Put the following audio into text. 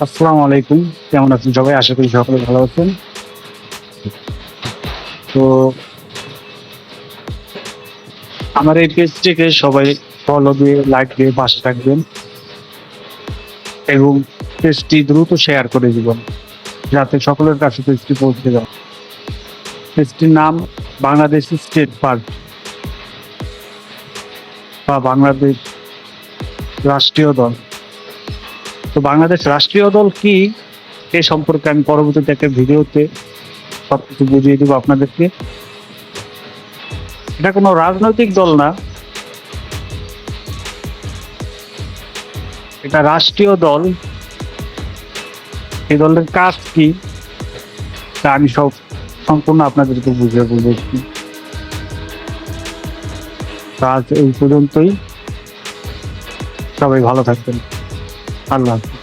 আসসালামু আলাইকুম। কেমন আছেন সবাই? আশা করি সকলে ভালো আছেন। তো আমার এই পেজটিকে সবাই ফলো দিয়ে, লাইক দিয়ে পাশে থাকবেন এবং পেজটি দ্রুত শেয়ার করে দিবেন, যাতে সকলের কাছে পেজটি পৌঁছে যায়। পেজটির নাম বাংলাদেশ স্টেট পার্ক বা বাংলাদেশ রাষ্ট্রীয় দল। তো বাংলাদেশ রাষ্ট্রীয় দল কি, এ সম্পর্কে আমি পরবর্তীতে একটা ভিডিওতে সবকিছু বুঝিয়ে দেবো আপনাদেরকে। এটা কোনো রাজনৈতিক দল না, এটা রাষ্ট্রীয় দল। এই দলের কাজ কি তা আমি সম্পূর্ণ আপনাদেরকে বুঝিয়ে বলেছি। আজ এই পর্যন্তই। সবাই ভালো থাকবেন। আল্লাহ হাফেজ।